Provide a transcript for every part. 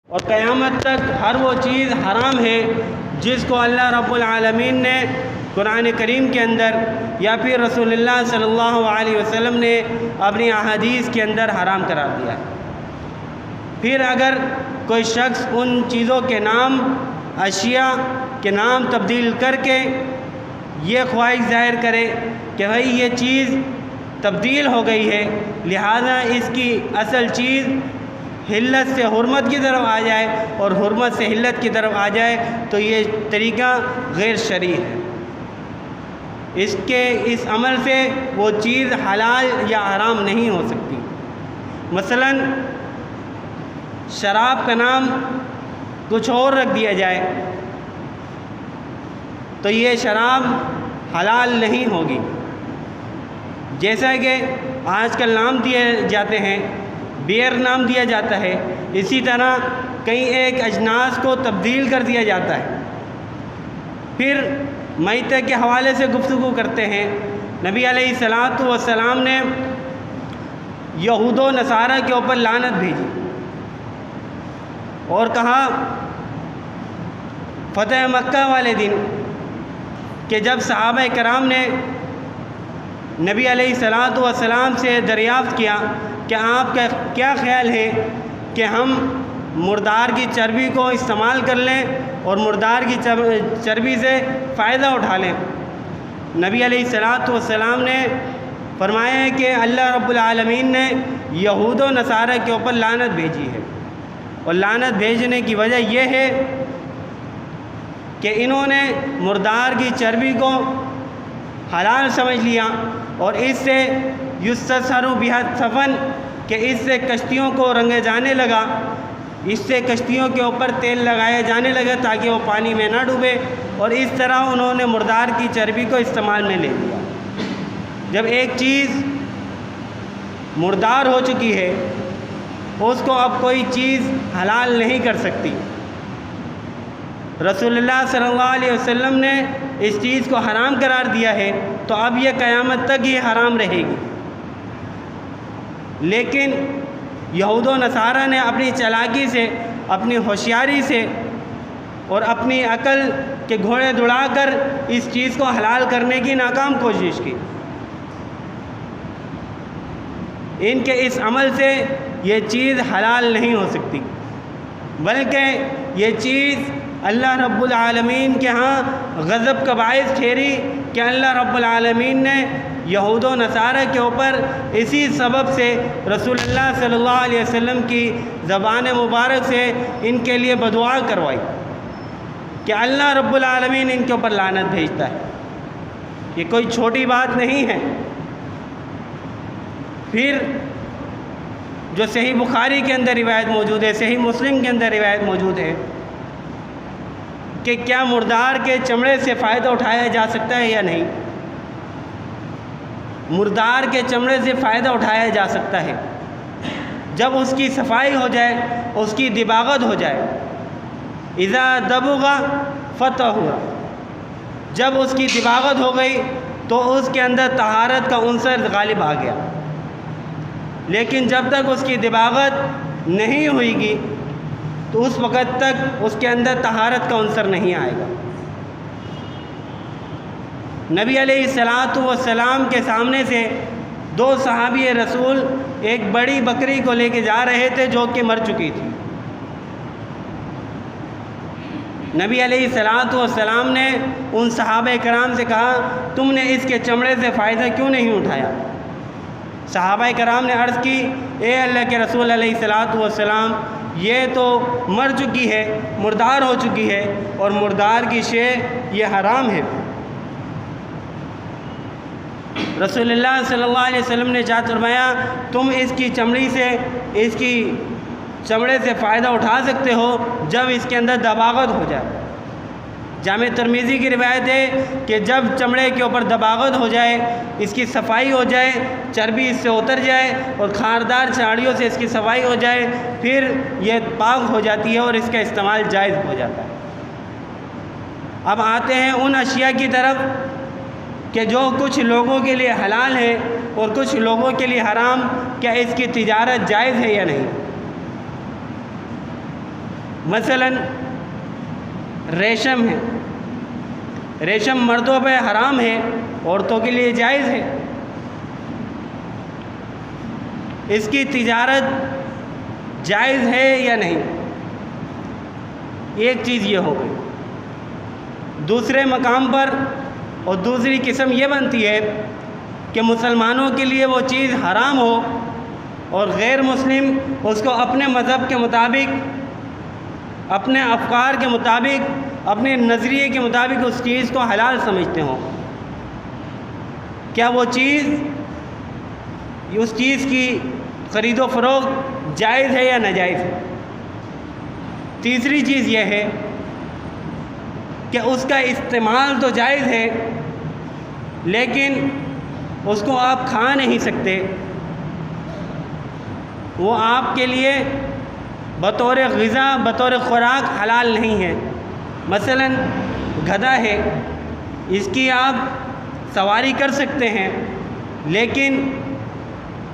اور قیامت تک ہر وہ چیز حرام ہے جس کو اللہ رب العالمین نے قرآن کریم کے اندر یا پھر رسول اللہ صلی اللہ علیہ وسلم نے اپنی احادیث کے اندر حرام قرار دیا ہے۔ پھر اگر کوئی شخص ان چیزوں کے نام، اشیاء کے نام تبدیل کر کے یہ خواہش ظاہر کرے کہ بھائی یہ چیز تبدیل ہو گئی ہے، لہذا اس کی اصل چیز حلت سے حرمت کی طرف آ جائے اور حرمت سے حلت کی طرف آ جائے، تو یہ طریقہ غیر شرعی ہے۔ اس عمل سے وہ چیز حلال یا حرام نہیں ہو سکتی۔ مثلا شراب کا نام کچھ اور رکھ دیا جائے تو یہ شراب حلال نہیں ہوگی، جیسا کہ آج کل نام دیے جاتے ہیں، بیئر نام دیا جاتا ہے، اسی طرح کئی ایک اجناس کو تبدیل کر دیا جاتا ہے۔ پھر میتہ کے حوالے سے گفتگو کرتے ہیں۔ نبی علیہ الصلاۃ والسلام نے یہود و نصارہ کے اوپر لعنت بھیجی اور کہا فتح مکہ والے دن کہ جب صحابہ کرام نے نبی علیہ الصلاۃ والسلام سے دریافت کیا کہ آپ کا کیا خیال ہے کہ ہم مردار کی چربی کو استعمال کر لیں اور مردار کی چربی سے فائدہ اٹھا لیں، نبی علیہ الصلاۃ والسلام نے فرمایا ہے کہ اللہ رب العالمین نے یہود و نصارہ کے اوپر لعنت بھیجی ہے، اور لعنت بھیجنے کی وجہ یہ ہے کہ انہوں نے مردار کی چربی کو حلال سمجھ لیا اور اس سے یستسہر بہا السفن کہ اس سے کشتیوں کو رنگے جانے لگا، اس سے کشتیوں کے اوپر تیل لگایا جانے لگا تاکہ وہ پانی میں نہ ڈوبے، اور اس طرح انہوں نے مردار کی چربی کو استعمال میں لے لیا۔ جب ایک چیز مردار ہو چکی ہے اس کو اب کوئی چیز حلال نہیں کر سکتی۔ رسول اللہ صلی اللہ علیہ وسلم نے اس چیز کو حرام قرار دیا ہے تو اب یہ قیامت تک یہ حرام رہے گی۔ لیکن یہود و نصارہ نے اپنی چالاکی سے، اپنی ہوشیاری سے اور اپنی عقل کے گھوڑے دوڑا کر اس چیز کو حلال کرنے کی ناکام کوشش کی۔ ان کے اس عمل سے یہ چیز حلال نہیں ہو سکتی، بلکہ یہ چیز اللہ رب العالمین کے ہاں غضب کا باعث ٹھہری کہ اللہ رب العالمین نے یہود و نصارہ کے اوپر اسی سبب سے رسول اللہ صلی اللہ علیہ وسلم کی زبان مبارک سے ان کے لیے بدعا کروائی کہ اللہ رب العالمین ان کے اوپر لعنت بھیجتا ہے۔ یہ کوئی چھوٹی بات نہیں ہے۔ پھر جو صحیح بخاری کے اندر روایت موجود ہے، صحیح مسلم کے اندر روایت موجود ہے کہ کیا مردار کے چمڑے سے فائدہ اٹھایا جا سکتا ہے یا نہیں؟ مردار کے چمڑے سے فائدہ اٹھایا جا سکتا ہے جب اس کی صفائی ہو جائے، اس کی دباغت ہو جائے۔ اذا دبغ فتح، جب اس کی دباغت ہو گئی تو اس کے اندر طہارت کا عنصر غالب آ گیا، لیکن جب تک اس کی دباغت نہیں ہوئے گی تو اس وقت تک اس کے اندر طہارت کا عنصر نہیں آئے گا۔ نبی علیہ الصلاۃ والسلام کے سامنے سے دو صحابی رسول ایک بڑی بکری کو لے کے جا رہے تھے جو کہ مر چکی تھی۔ نبی علیہ الصلاۃ والسلام نے ان صحابہ کرام سے کہا تم نے اس کے چمڑے سے فائدہ کیوں نہیں اٹھایا؟ صحابہ کرام نے عرض کی اے اللہ کے رسول علیہ الصلاۃ والسلام، یہ تو مر چکی ہے، مردار ہو چکی ہے، اور مردار کی شے یہ حرام ہے۔ رسول اللہ صلی اللہ علیہ وسلم نے ارشاد فرمایا تم اس کی چمڑی سے، اس کی چمڑے سے فائدہ اٹھا سکتے ہو جب اس کے اندر دباغت ہو جائے۔ جامع ترمذی کی روایت ہے کہ جب چمڑے کے اوپر دباغت ہو جائے، اس کی صفائی ہو جائے، چربی اس سے اتر جائے اور خاردار چاڑیوں سے اس کی صفائی ہو جائے، پھر یہ پاک ہو جاتی ہے اور اس کا استعمال جائز ہو جاتا ہے۔ اب آتے ہیں ان اشیاء کی طرف کہ جو کچھ لوگوں کے لیے حلال ہے اور کچھ لوگوں کے لیے حرام، کیا اس کی تجارت جائز ہے یا نہیں؟ مثلاً ریشم ہے، ریشم مردوں پہ حرام ہے، عورتوں کے لیے جائز ہے۔ اس کی تجارت جائز ہے یا نہیں؟ ایک چیز یہ ہو گئی۔ دوسرے مقام پر اور دوسری قسم یہ بنتی ہے کہ مسلمانوں کے لیے وہ چیز حرام ہو اور غیر مسلم اس کو اپنے مذہب کے مطابق، اپنے افکار کے مطابق، اپنے نظریے کے مطابق اس چیز کو حلال سمجھتے ہوں۔ کیا وہ چیز، اس چیز کی خرید و فروخت جائز ہے یا ناجائز ہے؟ تیسری چیز یہ ہے کہ اس کا استعمال تو جائز ہے لیکن اس کو آپ کھا نہیں سکتے، وہ آپ کے لیے بطور غذا، بطور خوراک حلال نہیں ہے۔ مثلاً گدھا ہے، اس کی آپ سواری کر سکتے ہیں لیکن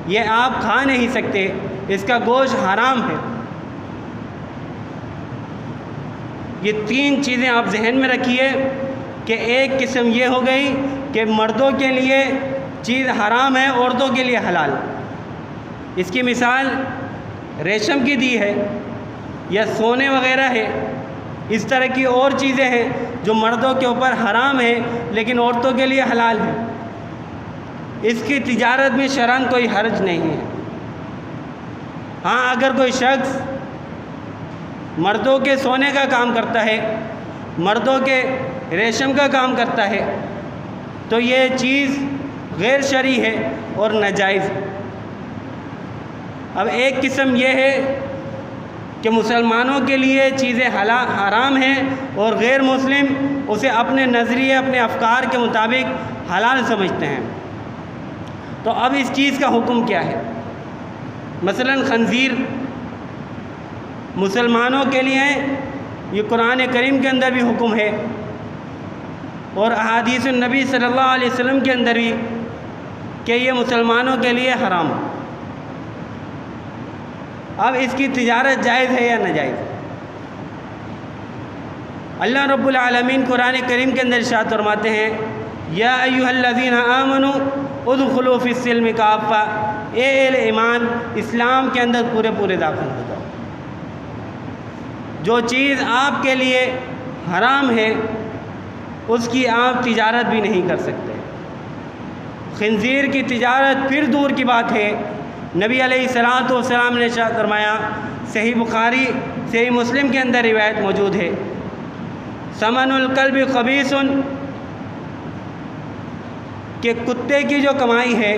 یہ آپ کھا نہیں سکتے، اس کا گوشت حرام ہے۔ یہ تین چیزیں آپ ذہن میں رکھیے کہ ایک قسم یہ ہو گئی کہ مردوں کے لیے چیز حرام ہے، عورتوں کے لیے حلال۔ اس کی مثال ریشم کی دی ہے یا سونے وغیرہ ہے۔ اس طرح کی اور چیزیں ہیں جو مردوں کے اوپر حرام ہے لیکن عورتوں کے لیے حلال ہے۔ اس کی تجارت میں شرعاً کوئی حرج نہیں ہے۔ ہاں، اگر کوئی شخص مردوں کے سونے کا کام کرتا ہے، مردوں کے ریشم کا کام کرتا ہے تو یہ چیز غیر شرعی ہے اور ناجائز ہے۔ اب ایک قسم یہ ہے کہ مسلمانوں کے لیے چیزیں حرام ہیں اور غیر مسلم اسے اپنے نظریے، اپنے افکار کے مطابق حلال سمجھتے ہیں۔ تو اب اس چیز کا حکم کیا ہے؟ مثلاً خنزیر مسلمانوں کے لیے یہ قرآن کریم کے اندر بھی حکم ہے اور احادیث النبی صلی اللہ علیہ وسلم کے اندر بھی کہ یہ مسلمانوں کے لیے حرام ہے۔ اب اس کی تجارت جائز ہے یا ناجائز؟ اللہ رب العالمین قرآن کریم کے اندر ارشاد فرماتے ہیں، یا ایھا الذین آمنوا ادخلوا فی السلم کافہ، اے اہل ایمان، اسلام کے اندر پورے داخل ہو جاؤ۔ جو چیز آپ کے لیے حرام ہے اس کی آپ تجارت بھی نہیں کر سکتے۔ خنزیر کی تجارت پھر دور کی بات ہے۔ نبی علیہ الصلوۃ والسلام نے ارشاد فرمایا، صحیح بخاری، صحیح مسلم کے اندر روایت موجود ہے، ثمن الکلب خبیث، کہ کتے کی جو کمائی ہے،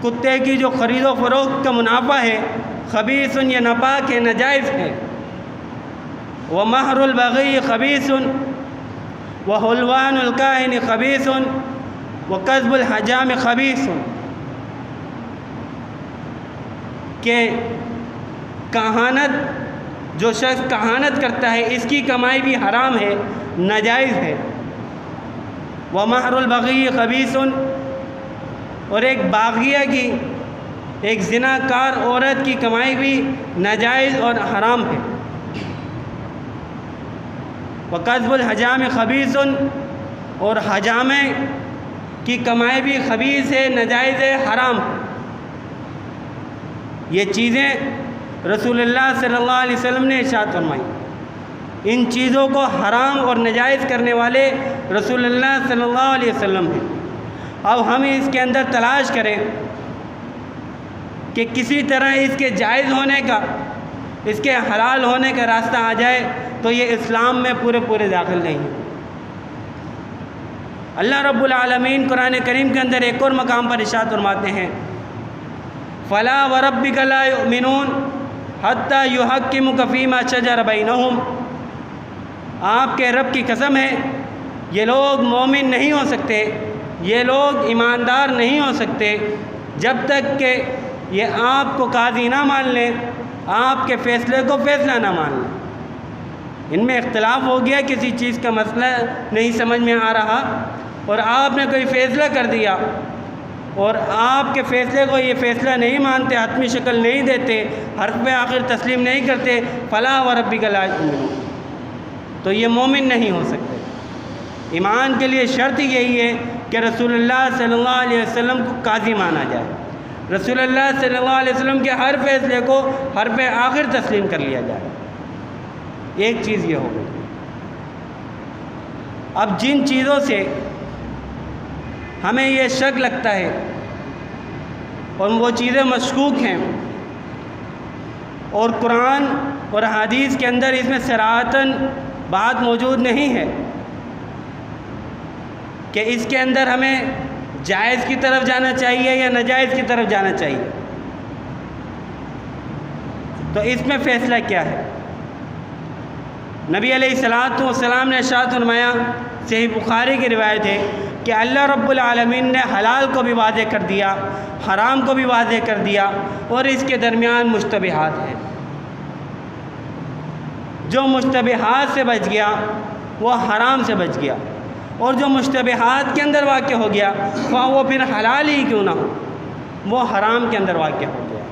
کتے کی جو خرید و فروخت کا منافع ہے، خبیث، یہ ناپاک ہے، ناجائز ہے۔ ومہر البغی خبیث وحلوان الکاہن خبیث وکذب الحجام خبیث، کہ کہانت، جو شخص کہانت کرتا ہے اس کی کمائی بھی حرام ہے، ناجائز ہے۔ ومہر البغی خبیث، اور ایک باغیہ کی، ایک زناکار عورت کی کمائی بھی ناجائز اور حرام ہے۔ وقذف الحجام خبیث، اور حجامے کی کمائی بھی خبیث ہے، ناجائز ہے، حرام ہے۔ یہ چیزیں رسول اللہ صلی اللہ علیہ وسلم نے ارشاد فرمائی۔ ان چیزوں کو حرام اور ناجائز کرنے والے رسول اللہ صلی اللہ علیہ وسلم ہیں۔ اب ہم اس کے اندر تلاش کریں کہ کسی طرح اس کے جائز ہونے کا، اس کے حلال ہونے کا راستہ آ جائے تو یہ اسلام میں پورے داخل نہیں ہے۔ اللہ رب العالمین قرآن کریم کے اندر ایک اور مقام پر ارشاد فرماتے ہیں، فَلَا وَرَبِّكَ لَا يُؤْمِنُونَ حَتَّى يُحَكِّمُوكَ فِيمَا شَجَرَ بَيْنَهُمْ، آپ کے رب کی قسم ہے یہ لوگ مومن نہیں ہو سکتے، یہ لوگ ایماندار نہیں ہو سکتے جب تک کہ یہ آپ کو قاضی نہ مان لیں، آپ کے فیصلے کو فیصلہ نہ مان لیں۔ ان میں اختلاف ہو گیا، کسی چیز کا مسئلہ نہیں سمجھ میں آ رہا اور آپ نے کوئی فیصلہ کر دیا اور آپ کے فیصلے کو یہ فیصلہ نہیں مانتے، حتمی شکل نہیں دیتے، حرف پہ آخر تسلیم نہیں کرتے، فلا وربک لا یؤمنون، تو یہ مومن نہیں ہو سکتے۔ ایمان کے لیے شرط یہی ہے کہ رسول اللہ صلی اللہ علیہ وسلم کو قاضی مانا جائے، رسول اللہ صلی اللہ علیہ وسلم کے ہر فیصلے کو حرف آخر تسلیم کر لیا جائے۔ ایک چیز یہ ہو گئی۔ اب جن چیزوں سے ہمیں یہ شک لگتا ہے اور وہ چیزیں مشکوک ہیں اور قرآن اور حدیث کے اندر اس میں صراحتاً بات موجود نہیں ہے کہ اس کے اندر ہمیں جائز کی طرف جانا چاہیے یا ناجائز کی طرف جانا چاہیے، تو اس میں فیصلہ کیا ہے؟ نبی علیہ الصلوۃ والسلام نے ارشاد فرمایا، صحیح بخاری کی روایت ہے کہ اللہ رب العالمین نے حلال کو بھی واضح کر دیا، حرام کو بھی واضح کر دیا، اور اس کے درمیان مشتبہات ہیں۔ جو مشتبہات سے بچ گیا وہ حرام سے بچ گیا، اور جو مشتبہات کے اندر واقع ہو گیا وہ پھر حلال ہی کیوں نہ ہو، وہ حرام کے اندر واقع ہو گیا۔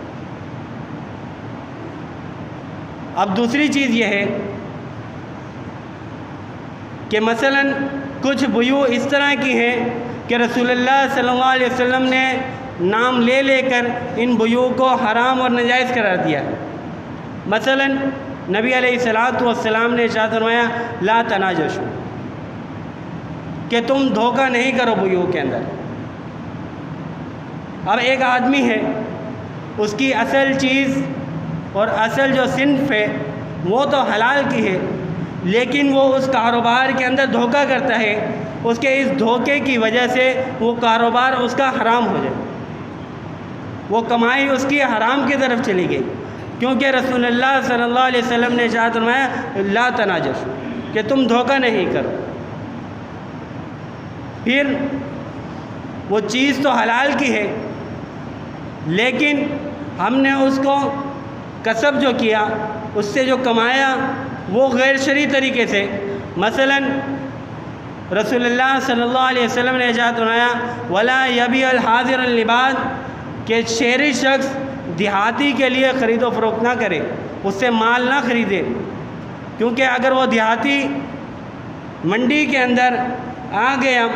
اب دوسری چیز یہ ہے کہ مثلاً کچھ بیوع اس طرح کی ہیں کہ رسول اللہ صلی اللہ علیہ وسلم نے نام لے لے کر ان بیوع کو حرام اور ناجائز قرار دیا۔ مثلاً نبی علیہ الصلوۃ والسلام نے ارشاد فرمایا لا تناجشوا، کہ تم دھوکہ نہیں کرو بیوع کے اندر۔ اب ایک آدمی ہے، اس کی اصل چیز اور اصل جو صنف ہے وہ تو حلال کی ہے، لیکن وہ اس کاروبار کے اندر دھوکہ کرتا ہے، اس کے اس دھوکے کی وجہ سے وہ کاروبار اس کا حرام ہو جائے، وہ کمائی اس کی حرام کی طرف چلی گئی، کیونکہ رسول اللہ صلی اللہ علیہ وسلم نے ارشاد فرمایا لا تناجشوا، کہ تم دھوکہ نہیں کرو۔ پھر وہ چیز تو حلال کی ہے، لیکن ہم نے اس کو کسب جو کیا، اس سے جو کمایا وہ غیر شرعی طریقے سے، مثلا رسول اللہ صلی اللہ علیہ وسلم نے ارشاد فرمایا ولا یبیع الحاضر اللباد، کہ شہری شخص دیہاتی کے لیے خرید و فروخت نہ کرے، اس سے مال نہ خریدے، کیونکہ اگر وہ دیہاتی منڈی کے اندر آ گیا،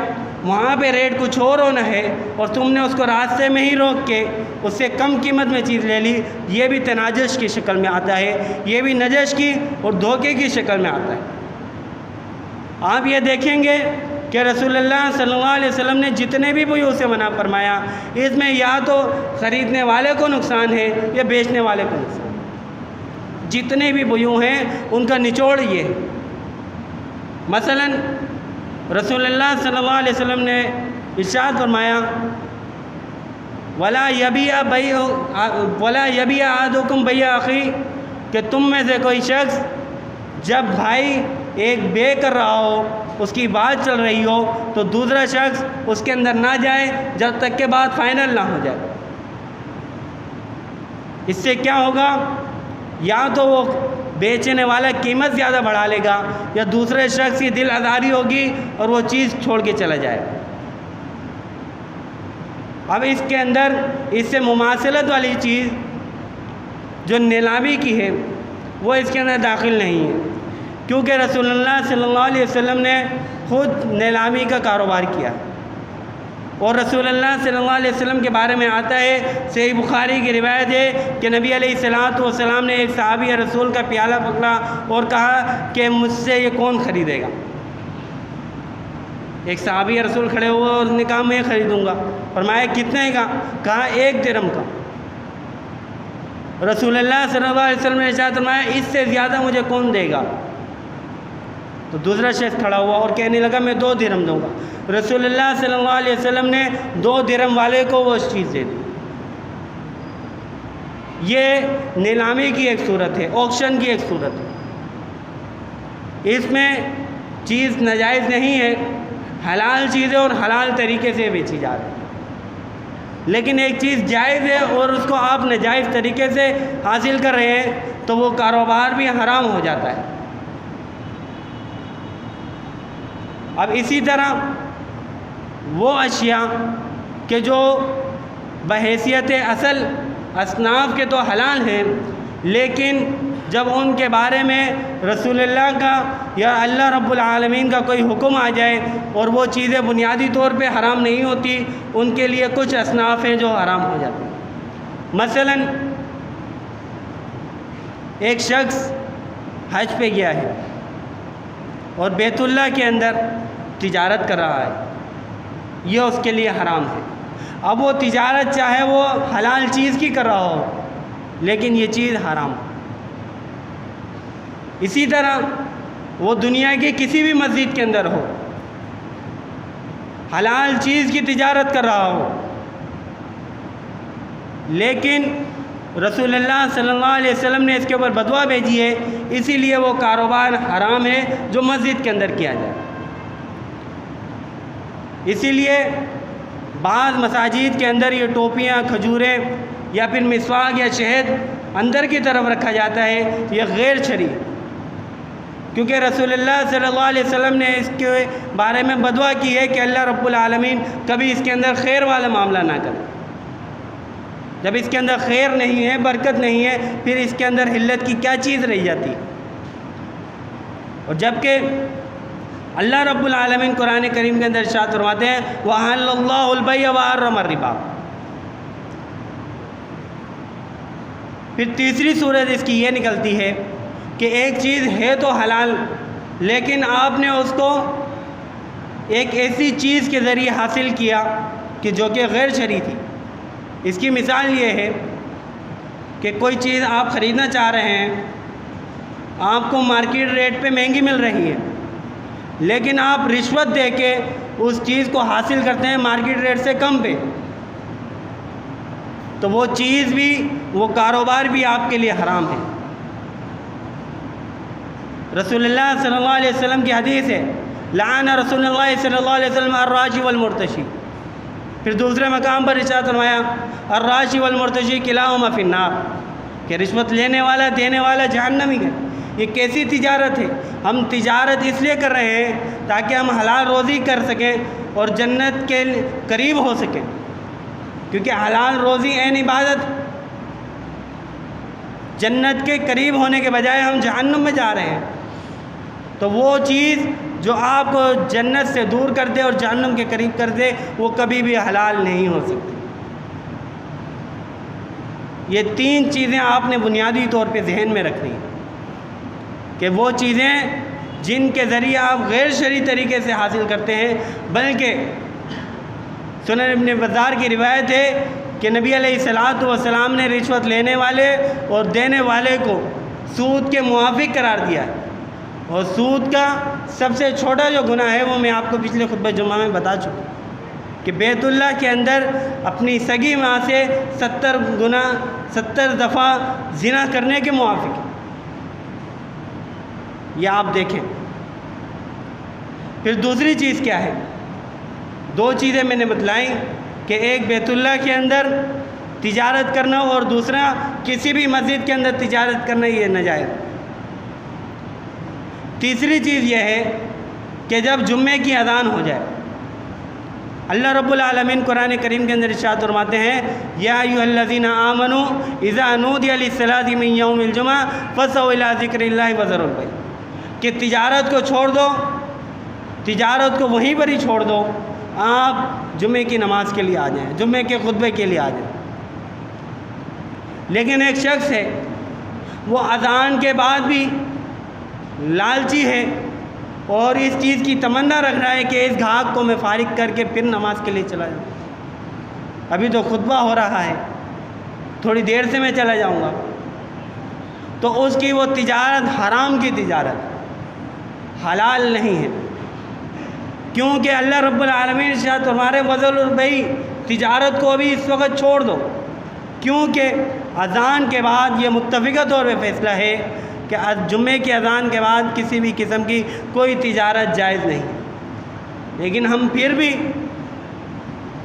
وہاں پہ ریٹ کچھ اور ہونا ہے اور تم نے اس کو راستے میں ہی روک کے اس سے کم قیمت میں چیز لے لی، یہ بھی تناجش کی شکل میں آتا ہے، یہ بھی نجش کی اور دھوکے کی شکل میں آتا ہے۔ آپ یہ دیکھیں گے کہ رسول اللہ صلی اللہ علیہ وسلم نے جتنے بھی بیوع سے منع فرمایا، اس میں یا تو خریدنے والے کو نقصان ہے یا بیچنے والے کو نقصان ہے۔ جتنے بھی بیوع ہیں ان کا نچوڑ یہ ہے۔ مثلا رسول اللہ صلی اللہ علیہ وسلم نے ارشاد فرمایا ولا یبیع احدکم بیع اخیہ، کہ تم میں سے کوئی شخص جب بھائی ایک بے کر رہا ہو، اس کی بات چل رہی ہو، تو دوسرا شخص اس کے اندر نہ جائے جب تک کہ بات فائنل نہ ہو جائے۔ اس سے کیا ہوگا؟ یا تو وہ بیچنے والا قیمت زیادہ بڑھا لے گا، یا دوسرے شخص کی دل آزاری ہوگی اور وہ چیز چھوڑ کے چلا جائے گا۔ اب اس کے اندر اس سے مماثلت والی چیز جو نیلامی کی ہے وہ اس کے اندر داخل نہیں ہے، کیونکہ رسول اللہ صلی اللہ علیہ وسلم نے خود نیلامی کا کاروبار کیا، اور رسول اللہ صلی اللہ علیہ وسلم کے بارے میں آتا ہے، صحیح بخاری کی روایت ہے کہ نبی علیہ الصلوۃ والسلام نے ایک صحابی رسول کا پیالہ پکڑا اور کہا کہ مجھ سے یہ کون خریدے گا؟ ایک صحابی رسول کھڑے ہوئے اور نے کہا میں خریدوں گا۔ فرمایا کتنے کا؟ کہا 1 درہم کا۔ رسول اللہ صلی اللہ علیہ وسلم نے ارشاد فرمایا اس سے زیادہ مجھے کون دے گا؟ تو دوسرا شخص کھڑا ہوا اور کہنے لگا میں 2 درہم دوں گا۔ رسول اللہ صلی اللہ علیہ وسلم نے 2 درہم والے کو وہ چیز دے دی۔ یہ نیلامی کی ایک صورت ہے، آکشن کی ایک صورت ہے۔ اس میں چیز ناجائز نہیں ہے، حلال چیز ہے اور حلال طریقے سے بیچی جا رہی ہے، لیکن ایک چیز جائز ہے اور اس کو آپ ناجائز طریقے سے حاصل کر رہے ہیں تو وہ کاروبار بھی حرام ہو جاتا ہے۔ اب اسی طرح وہ اشیاء کہ جو بحیثیت اصل اصناف کے تو حلال ہیں، لیکن جب ان کے بارے میں رسول اللہ کا یا اللہ رب العالمین کا کوئی حکم آ جائے اور وہ چیزیں بنیادی طور پہ حرام نہیں ہوتی، ان کے لیے کچھ اصناف ہیں جو حرام ہو جاتے ہیں۔ مثلا ایک شخص حج پہ گیا ہے اور بیت اللہ کے اندر تجارت کر رہا ہے، یہ اس کے لیے حرام ہے۔ اب وہ تجارت چاہے وہ حلال چیز کی کر رہا ہو، لیکن یہ چیز حرام ہے۔ اسی طرح وہ دنیا کی کسی بھی مسجد کے اندر ہو، حلال چیز کی تجارت کر رہا ہو، لیکن رسول اللہ صلی اللہ علیہ وسلم نے اس کے اوپر بدعا بھیجی ہے، اسی لیے وہ کاروبار حرام ہے جو مسجد کے اندر کیا جائے۔ اسی لیے بعض مساجد کے اندر یہ ٹوپیاں، کھجوریں یا پھر مسواک یا شہد اندر کی طرف رکھا جاتا ہے، یہ غیر شرعی، کیونکہ رسول اللہ صلی اللہ علیہ وسلم نے اس کے بارے میں بدعا کی ہے کہ اللہ رب العالمین کبھی اس کے اندر خیر والا معاملہ نہ کرے۔ جب اس کے اندر خیر نہیں ہے، برکت نہیں ہے، پھر اس کے اندر حلت کی کیا چیز رہ جاتی؟ اور جبکہ اللہ رب العالمین قرآن کریم کے اندر ارشاد فرماتے ہیں وَأَحَلَّ اللَّهُ الْبَيْعَ وَحَرَّمَ الرِّبَا۔ پھر تیسری صورت اس کی یہ نکلتی ہے کہ ایک چیز ہے تو حلال، لیکن آپ نے اس کو ایک ایسی چیز کے ذریعے حاصل کیا کہ جو کہ غیر شرعی تھی۔ اس کی مثال یہ ہے کہ کوئی چیز آپ خریدنا چاہ رہے ہیں، آپ کو مارکیٹ ریٹ پہ مہنگی مل رہی ہے، لیکن آپ رشوت دے کے اس چیز کو حاصل کرتے ہیں مارکیٹ ریٹ سے کم پہ، تو وہ چیز بھی، وہ کاروبار بھی آپ کے لیے حرام ہے۔ رسول اللہ صلی اللہ علیہ وسلم کی حدیث ہے لعن رسول اللہ صلی اللہ علیہ وسلم الراشی والمرتشی۔ پھر دوسرے مقام پر ارشاد فرمایا الراشی والمرتشی کلاہما فی النار، کہ رشوت لینے والا، دینے والا جہنمی ہے۔ یہ کیسی تجارت ہے؟ ہم تجارت اس لیے کر رہے ہیں تاکہ ہم حلال روزی کر سکیں اور جنت کے قریب ہو سکیں، کیونکہ حلال روزی عین عبادت، جنت کے قریب ہونے کے بجائے ہم جہنم میں جا رہے ہیں۔ تو وہ چیز جو آپ کو جنت سے دور کر دے اور جہنم کے قریب کر دے، وہ کبھی بھی حلال نہیں ہو سکتی۔ یہ تین چیزیں آپ نے بنیادی طور پہ ذہن میں رکھنی ہیں کہ وہ چیزیں جن کے ذریعے آپ غیر شرعی طریقے سے حاصل کرتے ہیں، بلکہ سنن ابن بزار کی روایت ہے کہ نبی علیہ الصلوۃ والسلام نے رشوت لینے والے اور دینے والے کو سود کے موافق قرار دیا ہے، اور سود کا سب سے چھوٹا جو گناہ ہے وہ میں آپ کو پچھلے خطبہ جمعہ میں بتا چکا کہ بیت اللہ کے اندر اپنی سگی ماں سے 70 دفعہ زنا کرنے کے موافق ہے۔ یہ آپ دیکھیں۔ پھر دوسری چیز کیا ہے؟ دو چیزیں میں نے بتلائیں کہ ایک بیت اللہ کے اندر تجارت کرنا اور دوسرا کسی بھی مسجد کے اندر تجارت کرنا، یہ ناجائز۔ تیسری چیز یہ ہے کہ جب جمعے کی اذان ہو جائے، اللہ رب العالمین قرآن کریم کے اندر ارشاد فرماتے ہیں یا ایھا الذین آمنوا اذا نودی للصلاۃ من یوم الجمعہ فاسعوا الی ذکر اللہ وذروا البیع، کہ تجارت کو چھوڑ دو، تجارت کو وہیں پر ہی چھوڑ دو، آپ جمعے کی نماز کے لیے آ جائیں، جمعے کے خطبے کے لیے آ جائیں۔ لیکن ایک شخص ہے وہ اذان کے بعد بھی لالچی ہے اور اس چیز کی تمنا رکھ رہا ہے کہ اس گھاک کو میں فارغ کر کے پھر نماز کے لیے چلا جاؤں، ابھی تو خطبہ ہو رہا ہے، تھوڑی دیر سے میں چلا جاؤں گا، تو اس کی وہ تجارت حرام کی تجارت، حلال نہیں ہے، کیونکہ اللہ رب العالمین ارشاد فرمارے وذروا البیع، تجارت کو ابھی اس وقت چھوڑ دو، کیونکہ اذان کے بعد یہ متفقہ طور پہ فیصلہ ہے کہ جمعے کی اذان کے بعد کسی بھی قسم کی کوئی تجارت جائز نہیں۔ لیکن ہم پھر بھی،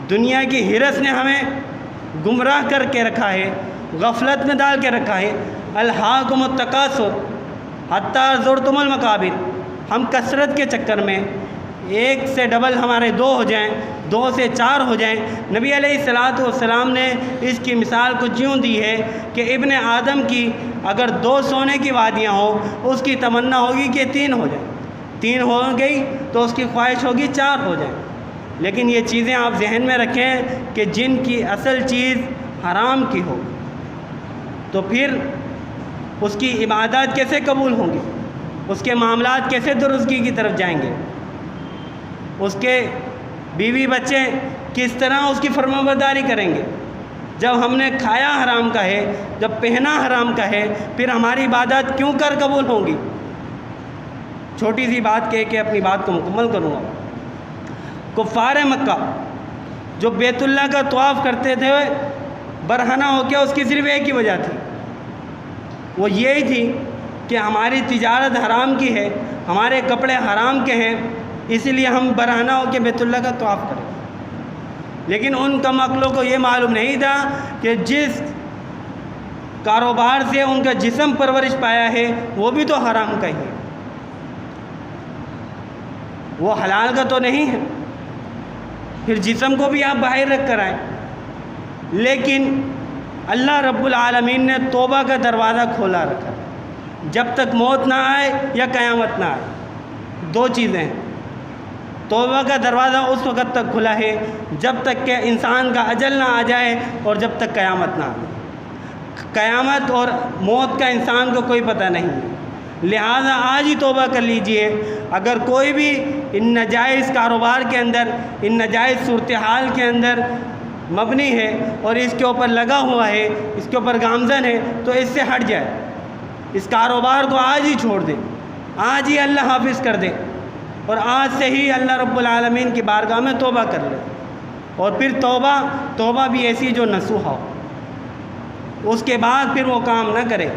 دنیا کی ہرس نے ہمیں گمراہ کر کے رکھا ہے، غفلت میں ڈال کے رکھا ہے، الہاکم التکاثر حتی زرتم المقابر، ہم کثرت کے چکر میں ایک سے ڈبل ہمارے دو ہو جائیں، 2 سے 4 ہو جائیں۔ نبی علیہ الصلاۃ والسلام نے اس کی مثال کچھ یوں دی ہے کہ ابن آدم کی اگر 2 سونے کی وادیاں ہوں، اس کی تمنا ہوگی کہ 3 ہو جائیں، 3 ہو گئی تو اس کی خواہش ہوگی 4 ہو جائیں۔ لیکن یہ چیزیں آپ ذہن میں رکھیں کہ جن کی اصل چیز حرام کی ہو تو پھر اس کی عبادات کیسے قبول ہوں گی، اس کے معاملات کیسے درستگی کی طرف جائیں گے، اس کے بیوی بچے کس طرح اس کی فرمانبرداری کریں گے۔ جب ہم نے کھایا حرام کا ہے، جب پہنا حرام کا ہے، پھر ہماری عبادات کیوں کر قبول ہوں گی؟ چھوٹی سی بات کہہ کے اپنی بات کو مکمل کروں گا۔ کفار مکہ جو بیت اللہ کا طواف کرتے تھے برہنہ ہو کے، اس کی صرف ایک ہی وجہ تھی، وہ یہی تھی کہ ہماری تجارت حرام کی ہے، ہمارے کپڑے حرام کے ہیں، اسی لیے ہم برہنہ ہو کے بیت اللہ کا طواف کریں۔ لیکن ان کم عقلوں کو یہ معلوم نہیں تھا کہ جس کاروبار سے ان کا جسم پرورش پایا ہے وہ بھی تو حرام کا ہی ہے، وہ حلال کا تو نہیں ہے۔ پھر جسم کو بھی آپ باہر رکھ کر آئیں۔ لیکن اللہ رب العالمین نے توبہ کا دروازہ کھولا رکھا، جب تک موت نہ آئے یا قیامت نہ آئے، 2 چیزیں ہیں۔ توبہ کا دروازہ اس وقت تک کھلا ہے جب تک کہ انسان کا اجل نہ آ جائے اور جب تک قیامت نہ آئے۔ قیامت اور موت کا انسان کو کوئی پتہ نہیں، لہذا آج ہی توبہ کر لیجئے۔ اگر کوئی بھی ان ناجائز کاروبار کے اندر، ان ناجائز صورتحال کے اندر مبنی ہے اور اس کے اوپر لگا ہوا ہے، اس کے اوپر گامزن ہے، تو اس سے ہٹ جائے، اس کاروبار کو آج ہی چھوڑ دے، آج ہی اللہ حافظ کر دے، اور آج سے ہی اللہ رب العالمین کی بارگاہ میں توبہ کر لے۔ اور پھر توبہ بھی ایسی جو نصوحہ ہو، اس کے بعد پھر وہ کام نہ کرے۔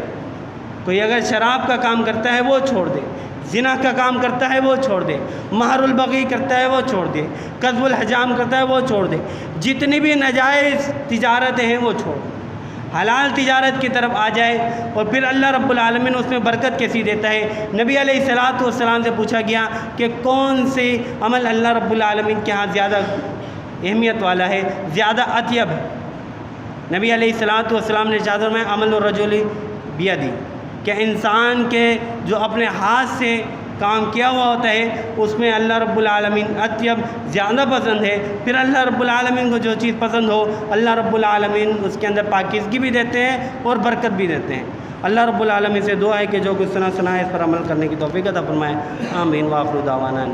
کوئی اگر شراب کا کام کرتا ہے وہ چھوڑ دے، زنا کا کام کرتا ہے وہ چھوڑ دے، مہر البغی کرتا ہے وہ چھوڑ دے، قذف الحجام کرتا ہے وہ چھوڑ دے، جتنی بھی ناجائز تجارتیں ہیں وہ چھوڑ دے، حلال تجارت کی طرف آ جائے، اور پھر اللہ رب العالمین اس میں برکت کیسی دیتا ہے۔ نبی علیہ الصلاۃ والسلام سے پوچھا گیا کہ کون سے عمل اللہ رب العالمین کے ہاں زیادہ اہمیت والا ہے، زیادہ اطیب ہے؟ نبی علیہ الصلاۃ والسلام نے ارشاد فرمایا عمل الرجل بیدی، کہ انسان کے جو اپنے ہاتھ سے کام کیا ہوا ہوتا ہے اس میں اللہ رب العالمین اطیب زیادہ پسند ہے۔ پھر اللہ رب العالمین کو جو چیز پسند ہو اللہ رب العالمین اس کے اندر پاکیزگی بھی دیتے ہیں اور برکت بھی دیتے ہیں۔ اللہ رب العالمین سے دعا ہے کہ جو کچھ سنا ہے اس پر عمل کرنے کی توفیق عطا فرمائے۔ آمین۔ وآخر دعوانا